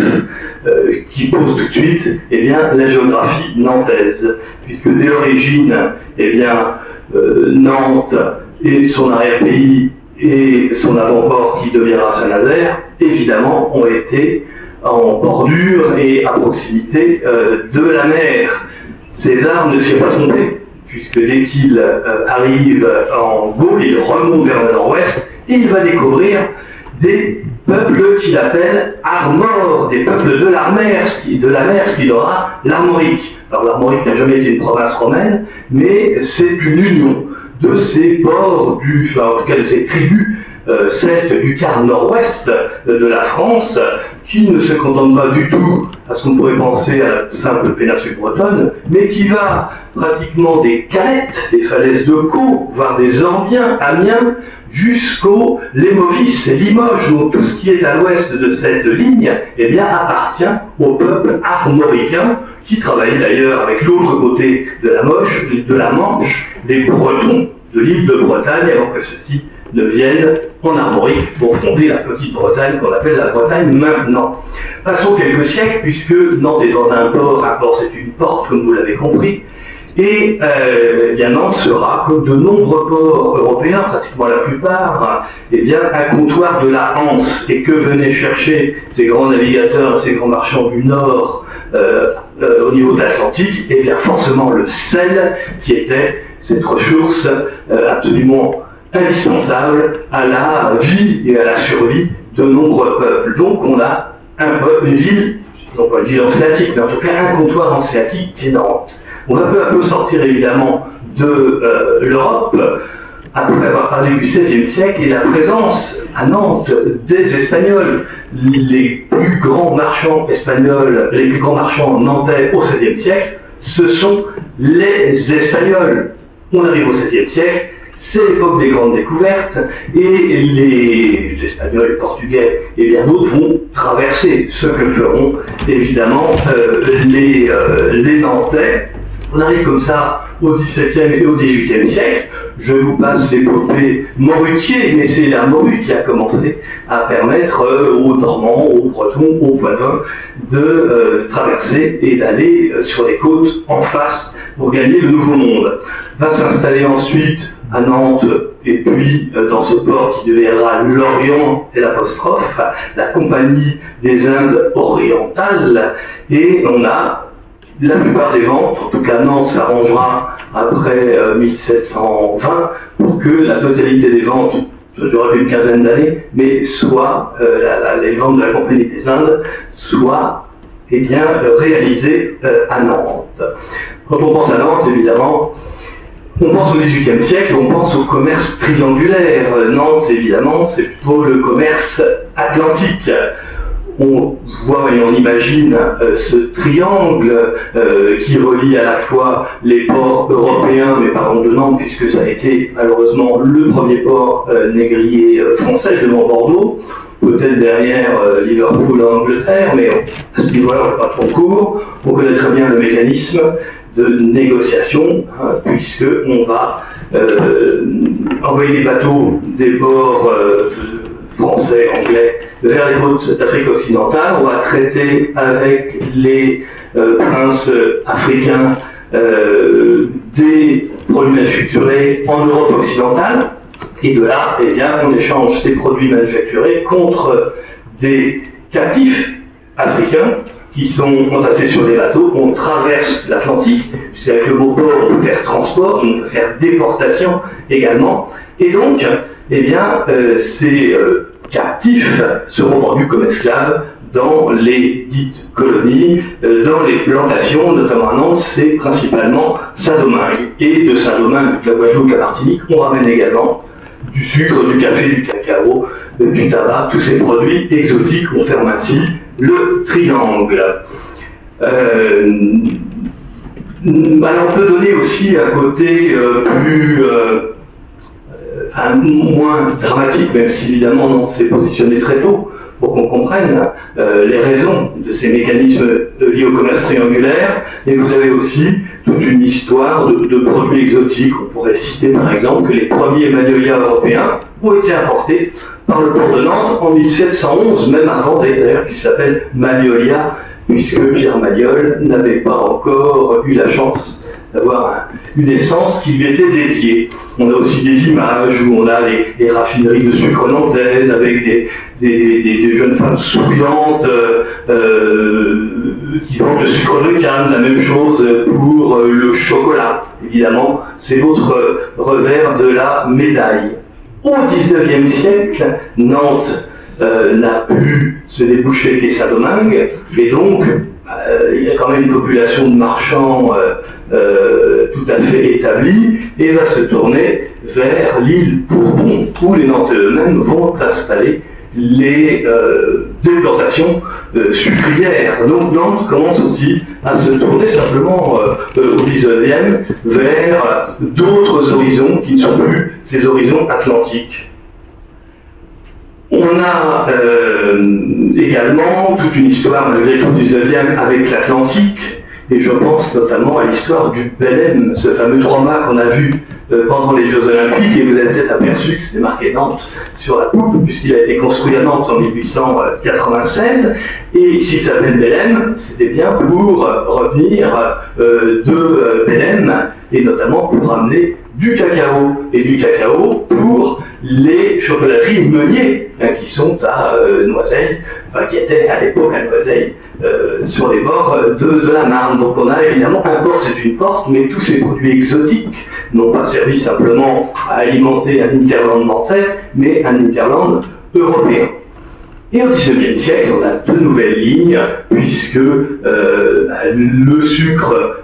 qui pose tout de suite eh bien, la géographie nantaise, puisque dès l'origine, eh bien, Nantes et son arrière-pays et son avant-port qui deviendra Saint-Nazaire, évidemment, ont été en bordure et à proximité de la mer. César ne s'y est pas trompé, puisque dès qu'il arrive en Gaule, il remonte vers le nord-ouest, et il va découvrir des peuples qu'il appelle Armores, des peuples de la mer, ce qui donnera l'Armorique. Alors l'Armorique n'a jamais été une province romaine, mais c'est une union de ces ports, en tout cas de ces tribus celtes du quart nord-ouest de la France, qui ne se contentent pas du tout à ce qu'on pourrait penser à la simple péninsule bretonne, mais qui va pratiquement des Calettes, des falaises de Caux, voire des Ambiens, Amiens, jusqu'au Lémovis et Limoges, donc tout ce qui est à l'ouest de cette ligne, eh bien, appartient au peuple armoricain, qui travaillait d'ailleurs avec l'autre côté de la Manche, les Bretons de l'île de Bretagne, avant que ceux-ci ne viennent en Armorique pour fonder la petite Bretagne qu'on appelle la Bretagne maintenant. Passons quelques siècles, puisque Nantes est dans un port c'est une porte, comme vous l'avez compris, et bien Nantes sera, comme de nombreux ports européens, pratiquement la plupart, eh bien, un comptoir de la Hanse. Et que venaient chercher ces grands navigateurs, ces grands marchands du Nord au niveau de l'Atlantique? Eh bien forcément le sel, qui était cette ressource absolument indispensable à la vie et à la survie de nombreux peuples. Donc on a un peuple, une ville, non pas une ville hanséatique, mais en tout cas un comptoir hanséatique qui est Nantes. On va peu à peu sortir évidemment de l'Europe, après avoir parlé du XVIe siècle et la présence à Nantes des Espagnols. Les plus grands marchands espagnols, les plus grands marchands nantais au XVIe siècle, ce sont les Espagnols. On arrive au XVIe siècle, c'est l'époque des grandes découvertes, et les Espagnols, les Portugais et bien d'autres vont traverser, ce que feront évidemment les Nantais. On arrive comme ça au XVIIe et au XVIIIe siècle. Je vous passe l'épopée Morutier, mais c'est la Morue qui a commencé à permettre aux Normands, aux Bretons, aux Poitevins de traverser et d'aller sur les côtes en face pour gagner le Nouveau Monde. Va s'installer ensuite à Nantes et puis dans ce port qui deviendra l'Orient et l'apostrophe, la Compagnie des Indes orientales, et on a la plupart des ventes, en tout cas Nantes s'arrangera après 1720 pour que la totalité des ventes, ça durera une quinzaine d'années, mais soit les ventes de la Compagnie des Indes soient réalisées à Nantes. Quand on pense à Nantes, évidemment, on pense au XVIIIe siècle, on pense au commerce triangulaire. Nantes, évidemment, c'est plutôt le commerce atlantique. On voit et on imagine ce triangle qui relie à la fois les ports européens, mais parlons de Nantes, puisque ça a été malheureusement le premier port négrier français devant Bordeaux, peut-être derrière Liverpool en Angleterre, mais à ce niveau-là, on n'est pas trop court. On connaît très bien le mécanisme de négociation, puisque on va envoyer des bateaux des ports français, anglais, vers les côtes d'Afrique occidentale. On va traiter avec les princes africains des produits manufacturés en Europe occidentale, et de là, on échange ces produits manufacturés contre des captifs africains qui sont entassés sur des bateaux. On traverse l'Atlantique, puisqu'avec le beau port, on peut faire transport, on peut faire déportation également, et donc, ces captifs seront vendus comme esclaves dans les dites colonies, dans les plantations, notamment à Nantes, c'est principalement Saint-Domingue. Et de Saint-Domingue, de la Guadeloupe, de la Martinique, on ramène également du sucre, du café, du cacao, du tabac, tous ces produits exotiques. On ferme ainsi le triangle. Alors on peut donner aussi un côté moins dramatique, même si évidemment Nantes s'est positionné très tôt pour qu'on comprenne les raisons de ces mécanismes liés au commerce triangulaire. Et vous avez aussi toute une histoire de produits exotiques. On pourrait citer par exemple que les premiers magnolias européens ont été importés par le port de Nantes en 1711, même avant d'ailleurs, qui s'appelle Magnolia, puisque Pierre Magnol n'avait pas encore eu la chance d'avoir une essence qui lui était dédiée. On a aussi des images où on a les raffineries de sucre nantaises avec des jeunes femmes souriantes qui vendent le sucre de canne, la même chose pour le chocolat. Évidemment, c'est l'autre revers de la médaille. Au XIXe siècle, Nantes n'a pu se déboucher qu'est Saint-Domingue, et donc il y a quand même une population de marchands tout à fait établie, et va se tourner vers l'île Bourbon, où les Nantais eux-mêmes vont installer les plantations sucrières. Donc Nantes commence aussi à se tourner simplement au XIXe vers d'autres horizons qui ne sont plus ces horizons atlantiques. On a également toute une histoire, malgré tout, du XIXe avec l'Atlantique, et je pense notamment à l'histoire du Belém, ce fameux 3-mâts qu'on a vu pendant les Jeux Olympiques, et vous avez peut-être aperçu que c'était marqué Nantes sur la poupe, puisqu'il a été construit à Nantes en 1896, et s'il s'appelle Belém, c'était bien pour revenir de Belém, et notamment pour ramener du cacao, et du cacao pour les chocolateries Meunier, qui sont à Noiseille, qui étaient à l'époque à Noiseille, sur les bords de la Marne. Donc on a évidemment un port, c'est une porte, mais tous ces produits exotiques n'ont pas servi simplement à alimenter un hinterland nantais, mais un hinterland européen. Et au XIXe siècle, on a deux nouvelles lignes, puisque le sucre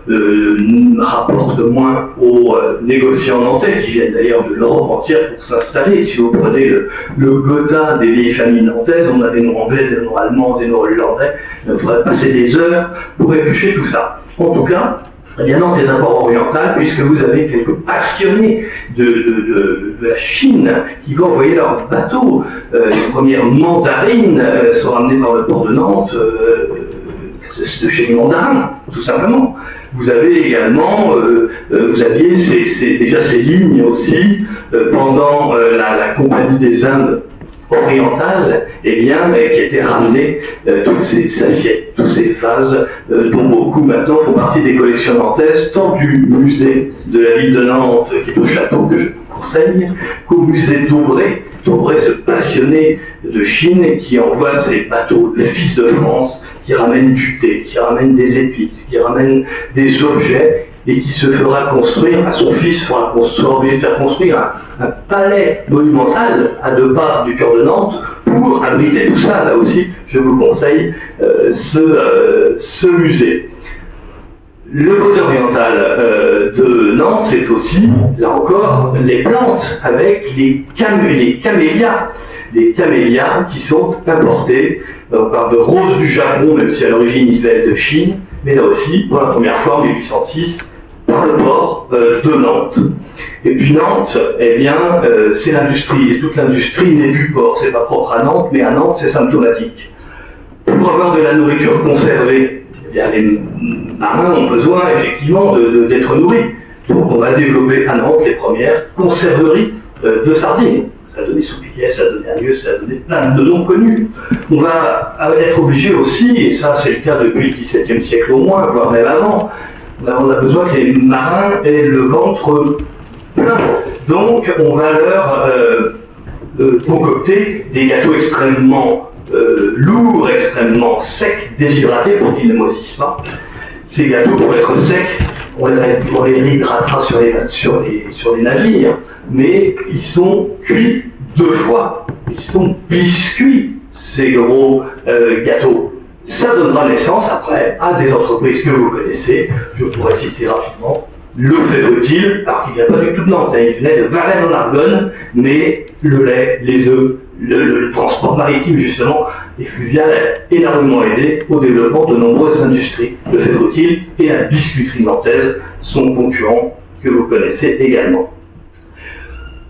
rapporte moins aux négociants nantais, qui viennent d'ailleurs de l'Europe entière pour s'installer. Si vous prenez le Gotha des vieilles familles nantaises, on a des noms anglais, des noms allemands, des noms hollandais, il faudrait passer des heures pour éplucher tout ça. En tout cas, Eh bien, Nantes est un port oriental puisque vous avez quelques passionnés de la Chine qui vont envoyer leurs bateaux. Les premières mandarines sont ramenées par le port de Nantes, de chez les mandarins, tout simplement. Vous avez également, vous aviez déjà ces lignes aussi pendant la Compagnie des Indes orientales, eh bien, qui étaient ramenées toutes ces assiettes, tous ces vases, dont beaucoup maintenant font partie des collections nantaises, tant du musée de la ville de Nantes, qui est au château que je vous conseille, qu'au musée d'Aubray. Aubray, ce passionné de Chine qui envoie ses bateaux, le fils de France, qui ramène du thé, qui ramène des épices, qui ramène des objets, et qui se fera construire, à son fils fera faire construire un palais monumental à 2 pas du cœur de Nantes pour abriter tout ça. Là aussi, je vous conseille ce musée. Le côté oriental de Nantes, c'est aussi, là encore, les plantes avec les camélias. Les camélias qui sont importés. On parle de roses du Japon, même si à l'origine ils viennent de Chine, mais là aussi, pour la première fois en 1806, par le port de Nantes. Et puis Nantes, eh bien, c'est l'industrie, et toute l'industrie naît du port. C'est pas propre à Nantes, mais à Nantes, c'est symptomatique. Pour avoir de la nourriture conservée, eh bien, les marins ont besoin effectivement d'être nourris. Donc on va développer à Nantes les premières conserveries de sardines. Ça a donné Soupiquet, ça a donné Agneux, ça a donné plein de noms connus. On va être obligé aussi, et ça c'est le cas depuis le XVIIe siècle au moins, voire même avant, on a besoin que les marins aient le ventre plein. Donc on va leur concocter des gâteaux extrêmement lourds, extrêmement secs, déshydratés pour qu'ils ne moisissent pas. Ces gâteaux, pour être secs, on les réhydratera sur les navires, mais ils sont cuits 2 fois. Ils sont biscuits, ces gros gâteaux. Ça donnera naissance après à des entreprises que vous connaissez. Je pourrais citer rapidement le Fèvre-Utile, alors qu'il ne vient pas du tout de Nantes, il venait de Varennes-en-Argonne, mais le lait, les œufs, le transport maritime justement et fluvial a énormément aidé au développement de nombreuses industries. Le Fèvre-Utile et la biscuiterie nantaise sont concurrents que vous connaissez également.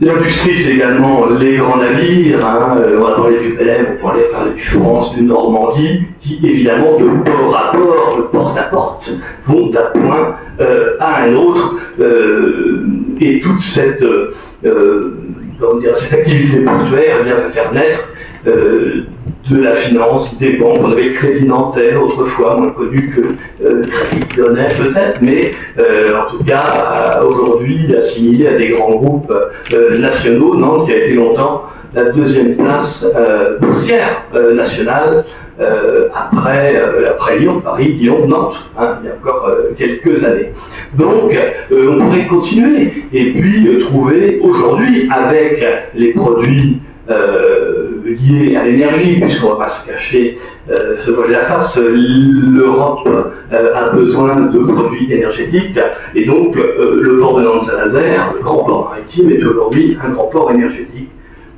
L'industrie, c'est également les grands navires, on va parler du Belém, on pourrait parler du France, du Normandie, qui évidemment de port à port, de porte à porte, vont d'un point à un autre, et toute cette activité portuaire va faire naître de la finance, des banques. On avait le Crédit Nantais autrefois, moins connu que le Crédit Lyonnais peut-être, mais en tout cas aujourd'hui assimilé à des grands groupes nationaux. Nantes qui a été longtemps la 2e place boursière nationale après Lyon, Paris, Lyon, Nantes, il y a encore quelques années. Donc on pourrait continuer et puis trouver aujourd'hui avec les produits liés à l'énergie, puisqu'on ne va pas se cacher, se voiler la face, l'Europe a besoin de produits énergétiques, et donc le port de Nantes-Saint-Nazaire, le grand port maritime, est aujourd'hui un grand port énergétique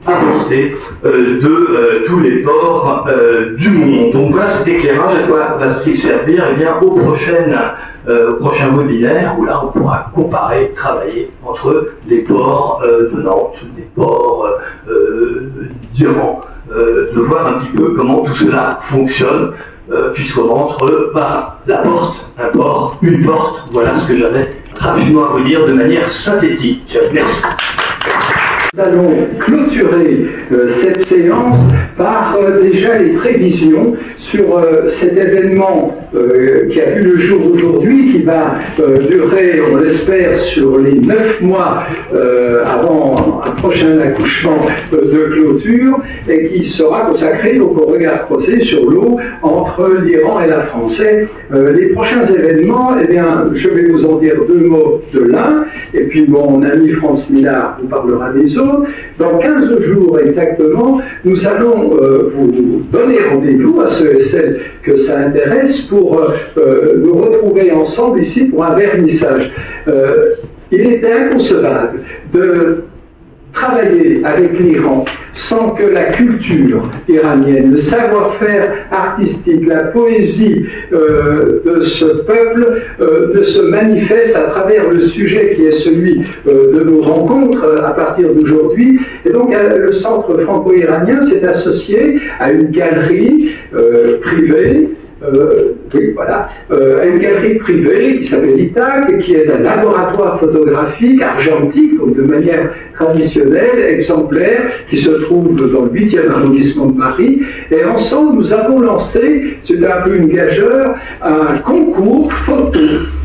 importé de tous les ports du monde. Donc voilà cet éclairage. À quoi va-t-il servir? Eh bien, au prochain webinaire, où là on pourra comparer, travailler entre les ports de Nantes, les ports d'Iran, de voir un petit peu comment tout cela fonctionne, puisqu'on rentre par la porte, un port, une porte. Voilà ce que j'avais rapidement à vous dire de manière synthétique. Merci. Nous allons clôturer cette séance par déjà les prévisions sur cet événement qui a vu le jour aujourd'hui, qui va durer, on l'espère, sur les 9 mois avant un prochain accouchement de clôture, et qui sera consacré donc au regard croisé sur l'eau entre l'Iran et la France. Les prochains événements, eh bien, je vais vous en dire 2 mots de l'un, et puis mon ami France Millard vous parlera des autres. Dans 15 jours exactement, nous allons vous donner rendez-vous à ceux et celles que ça intéresse pour nous retrouver ensemble ici pour un vernissage. Il était inconcevable travailler avec l'Iran sans que la culture iranienne, le savoir-faire artistique, la poésie de ce peuple ne se manifeste à travers le sujet qui est celui de nos rencontres à partir d'aujourd'hui. Et donc le Centre franco-iranien s'est associé à une galerie privée, à une galerie privée qui s'appelle ITAC, qui est un laboratoire photographique argentique, donc de manière traditionnelle, exemplaire, qui se trouve dans le 8e arrondissement de Paris. Et ensemble, nous avons lancé, c'était un peu une gageure, un concours photo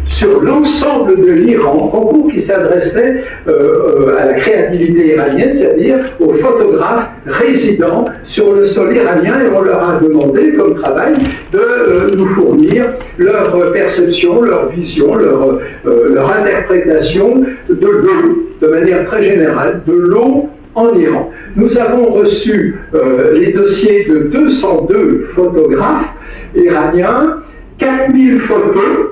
sur l'ensemble de l'Iran, concours qui s'adressait à la créativité iranienne, c'est-à-dire aux photographes résidents sur le sol iranien, et on leur a demandé comme travail de nous fournir leur perception, leur vision, leur interprétation de l'eau, de manière très générale, de l'eau en Iran. Nous avons reçu les dossiers de 202 photographes iraniens, 4000 photos,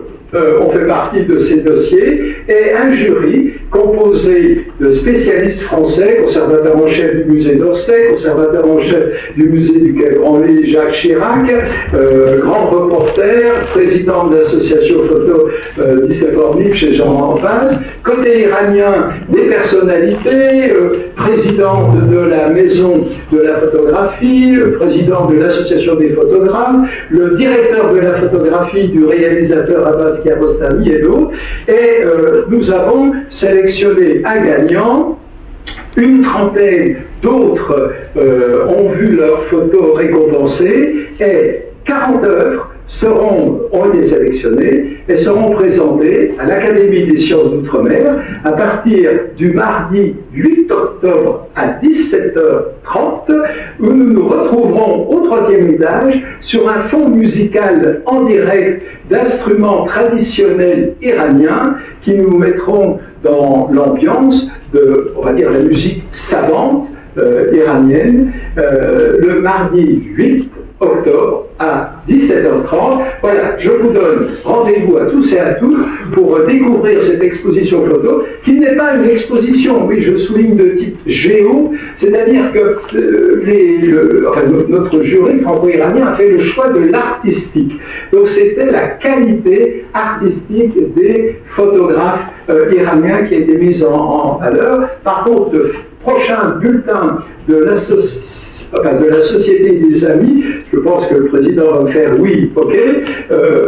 on fait partie de ces dossiers, et un jury composé de spécialistes français, conservateur en chef du musée d'Orsay, conservateur en chef du musée du Quai Branly, Jacques Chirac, grand reporter, président de l'association photo d'Isséfornik chez Jean Envas, côté iranien, des personnalités, présidente de la maison de la photographie, président de l'association des photographes, le directeur de la photographie du réalisateur Abbas Kiarostami et d'autres, et nous avons sélectionné un gagnant, une trentaine d'autres ont vu leurs photos récompensées, et 40 œuvres ont été sélectionnées et seront présentées à l'Académie des sciences d'outre-mer à partir du mardi 8 octobre à 17h30, où nous nous retrouverons au 3e étage sur un fond musical en direct d'instruments traditionnels iraniens qui nous mettront dans l'ambiance de, on va dire, la musique savante iranienne, le mardi 8 octobre à 17h30. Voilà, je vous donne rendez-vous à tous et à toutes pour découvrir cette exposition photo, qui n'est pas une exposition, oui, je souligne, de type géo, c'est-à-dire que notre jury franco-iranien a fait le choix de l'artistique. Donc c'était la qualité artistique des photographes iraniens qui a été mise en valeur. Par contre, le prochain bulletin de la Société des Amis, je pense que le président va me faire oui, ok,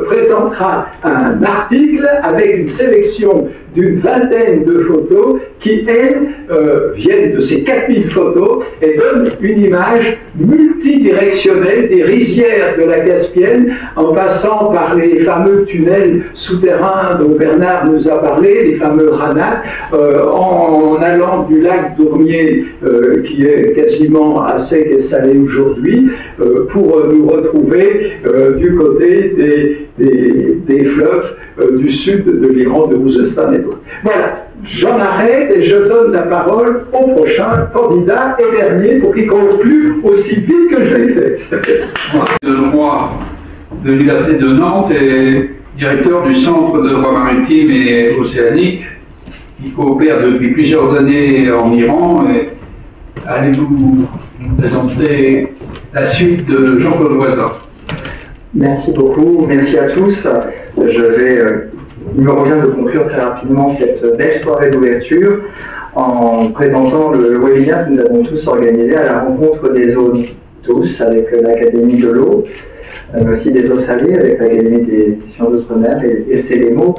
présentera un article avec une sélection d'une vingtaine de photos qui, elles, viennent de ces 4000 photos et donnent une image multidirectionnelle des rizières de la Caspienne, en passant par les fameux tunnels souterrains dont Bernard nous a parlé, les fameux ranats, en allant du lac d'Ourmier, qui est quasiment à sec et salé aujourd'hui, pour nous retrouver du côté des fleuves du sud de l'Iran, de Khouzestan et d'autres. Voilà, j'en arrête et je donne la parole au prochain candidat et dernier pour qu'il conclue aussi vite que je l'ai fait. Le roi de l'Université de Nantes et directeur du Centre de droit maritime et océanique, qui coopère depuis plusieurs années en Iran. Allez-vous nous présenter la suite de Jean-Claude Voisin? Merci beaucoup, merci à tous. Il me revient de conclure très rapidement cette belle soirée d'ouverture en présentant le webinaire que nous avons tous organisé à la rencontre des zones tous, avec l'Académie de l'eau, mais aussi des eaux salées, avec l'Académie des sciences d'outre-mer et CELEMO.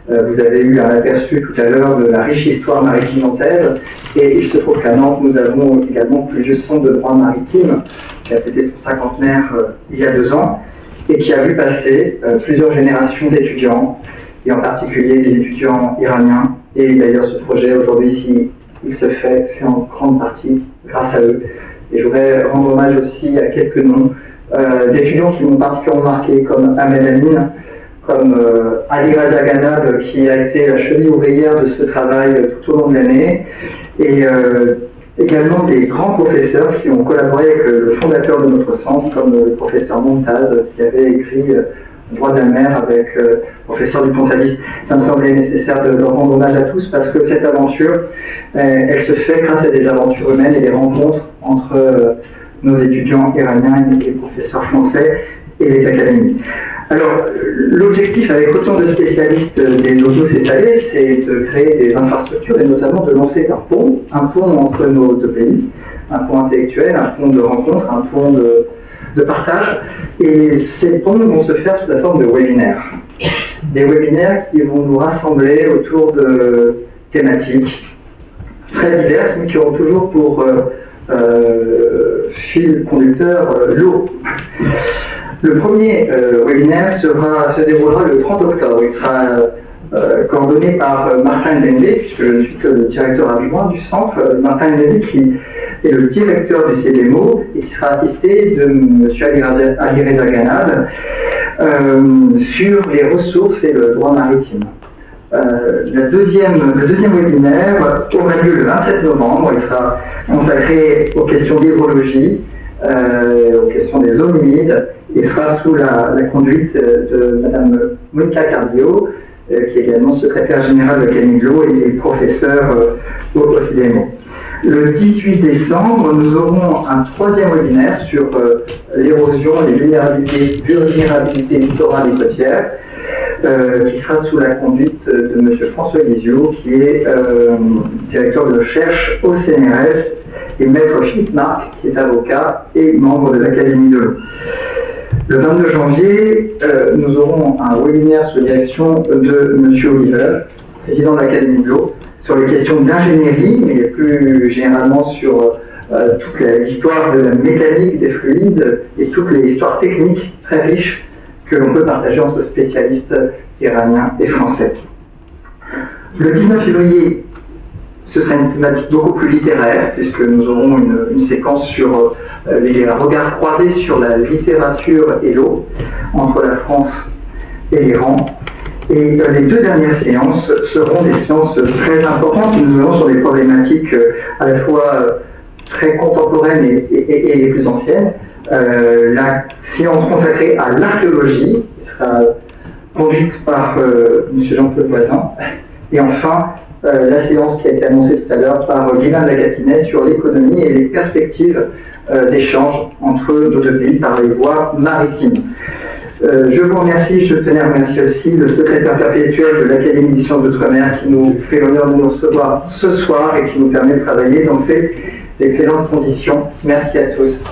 Vous avez eu un aperçu tout à l'heure de la riche histoire maritime nantaise, et il se trouve qu'à Nantes, nous avons également plusieurs centres de droit maritime qui a fêté son cinquantenaire il y a 2 ans, et qui a vu passer plusieurs générations d'étudiants, et en particulier des étudiants iraniens. Et d'ailleurs, ce projet aujourd'hui, s'il se fait, c'est en grande partie grâce à eux. Et je voudrais rendre hommage aussi à quelques noms d'étudiants qui m'ont particulièrement marqué, comme Ahmed Amin, comme Ali Raza Ganab, qui a été la cheville ouvrière de ce travail tout au long de l'année, et également des grands professeurs qui ont collaboré avec le fondateur de notre centre, comme le professeur Montaz, qui avait écrit droit de la mer avec professeur Dupont-Avis. Ça me semblait nécessaire de leur rendre hommage à tous parce que cette aventure, elle se fait grâce à des aventures humaines et des rencontres entre nos étudiants iraniens et les professeurs français et les académies. Alors, l'objectif avec autant de spécialistes des auto-cétalés, c'est de créer des infrastructures et notamment de lancer un pont entre nos deux pays, un pont intellectuel, un pont de rencontre, un pont de partage. Et ces ponts vont se faire sous la forme de webinaires. Des webinaires qui vont nous rassembler autour de thématiques très diverses, mais qui auront toujours pour fil conducteur l'eau. Le premier webinaire se déroulera le 30 octobre. Il sera coordonné par Martin Ndende, puisque je ne suis que le directeur adjoint du centre. Martin Ndende qui est le directeur du CDMO et qui sera assisté de M. Alireza Ganad sur les ressources et le droit maritime. Le deuxième webinaire aura lieu le 27 novembre. Il sera consacré aux questions d'hydrologie, aux questions des zones humides, et sera sous la conduite de Mme Monica Cardio, qui est également secrétaire générale de l'Académie de l'eau et professeure au CDMO. Le 18 décembre, nous aurons un troisième webinaire sur l'érosion et les vulnérabilités littorales et côtières, qui sera sous la conduite de M. François Guizio, qui est directeur de recherche au CNRS, et Maître Philippe Marc, qui est avocat et membre de l'Académie de l'eau. Le 22 janvier, nous aurons un webinaire sous la direction de M. Oliver, président de l'Académie de l'eau, sur les questions d'ingénierie, mais plus généralement sur toute l'histoire de la mécanique des fluides et toutes les histoires techniques très riches que l'on peut partager entre spécialistes iraniens et français. Le 19 février, ce sera une thématique beaucoup plus littéraire, puisque nous aurons une séquence sur les regards croisés sur la littérature et l'eau, entre la France et l'Iran. Et les deux dernières séances seront des séances très importantes. Nous allons sur des problématiques à la fois très contemporaines et les plus anciennes. La séance consacrée à l'archéologie, qui sera conduite par M. Jean-Claude Voisin. Et enfin, la séance qui a été annoncée tout à l'heure par Guylain Lagatinet sur l'économie et les perspectives d'échange entre nos deux pays par les voies maritimes. Je vous remercie, je tenais à remercier aussi le secrétaire perpétuel de l'Académie des sciences d'outre-mer qui nous fait l'honneur de nous recevoir ce soir et qui nous permet de travailler dans ces excellentes conditions. Merci à tous.